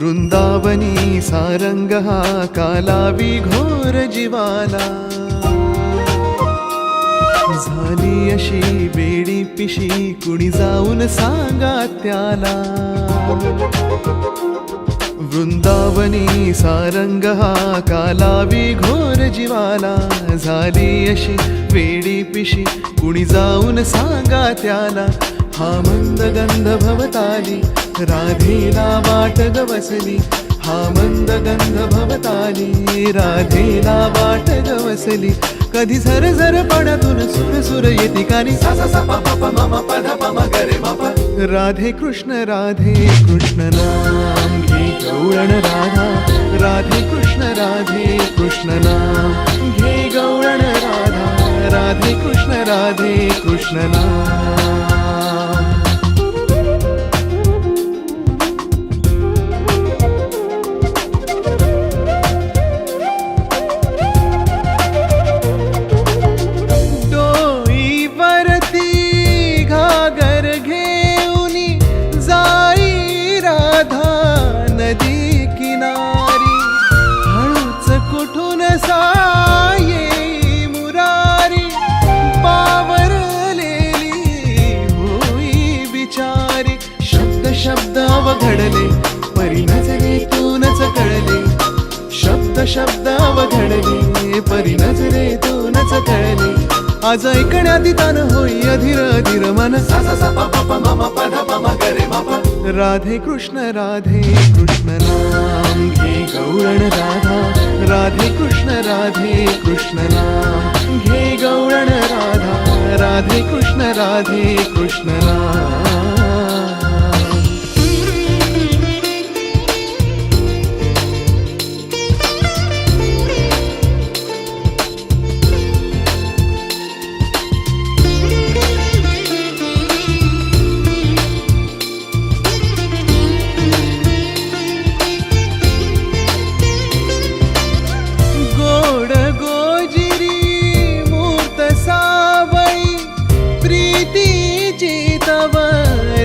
वृंदावनी सारंग हा कालावी घोर जीवाला, झाली अशी वेडी पिशी कुणी जाऊन सांगा त्याला. वृंदावनी सारंग हा कालावी घोर जीवाला, झाली अशी वेडी पिशी कुणी जाऊन सांगा त्याला. हा मंद गंध भवताली राधेला वाट गवसली, हा मंद गंध भवताली राधेला वाट गवसली. कधी झर झर पाण्यातून सुर सुर येती कानी, सा सा सा पा पा पा मा मा पा धा पा मा ग रे मा पा. राधे कृष्ण नाम घे गवळण राधा, राधे कृष्ण नाम घे गवळण राधा, राधे कृष्ण नाम. नदी किनारी हळूच कुठून साये मुरारी, पावरलेली होई बिचारी. शब्द शब्द अवघडले परी नजरेतूनच कळले, शब्द शब्द अवघडले परी नजरेतूनच कळले. आज ऐकण्यात तान होई अधीर अधीर मन, सा सा सा पा पा पा मा मा पा धा पा मा ग रे मा पा. राधे कृष्ण नाम घे गवळण राधा, राधे कृष्ण नाम घे गवळण राधा, राधे कृष्ण नाम.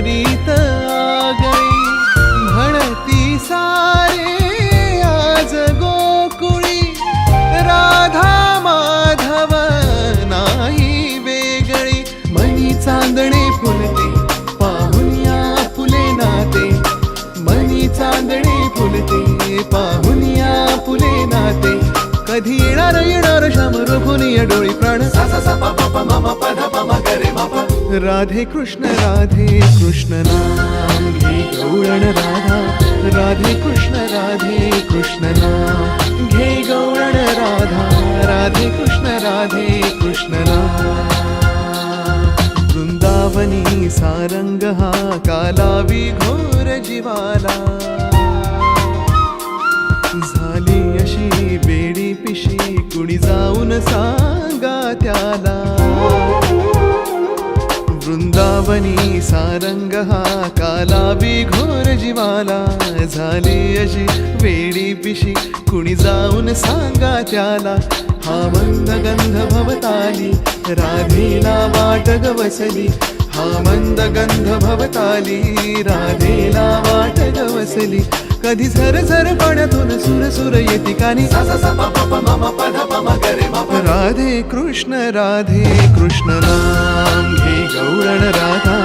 रीत आ गई म्हणती सारे आज गोकुळी, राधा माधव नाही वेगळी. मनी चांदणे फुलते पाहुनिया फुले नाते, मनी चांदणे फुलते पाहुनिया फुले नाते. कधी येणार श्याम रोखुनिया डोळी प्राण, सा सा सा पा पा पा मा मा पा धा पा मा ग रे मा पा. राधे कृष्ण नाम घे गवळण राधा, राधे कृष्ण नाम घे गवळण राधा, राधे कृष्ण नाम. वृंदावनी सारंग हा कालावी घोर जीवाला, झाली अशी वेडी पिशी कुणी जाऊन सांगा त्याला. वृंदावनी सारंग हा कालावी घोर जीवाला, झाली अशी वेडी पिशी कुणी जाऊन सांगा त्याला. हा मंद गंध भवताली राधेला वाट गवसली, हा मंद गंध भवताली राधेला वाट गवसली. कधी झर झर पाण्यातून सुर सुर येती कानी, सा सा सा पा पा पा मा मा पा धा पा मा ग रे मा पा. राधे कृष्ण नाम घे गवळण राधा,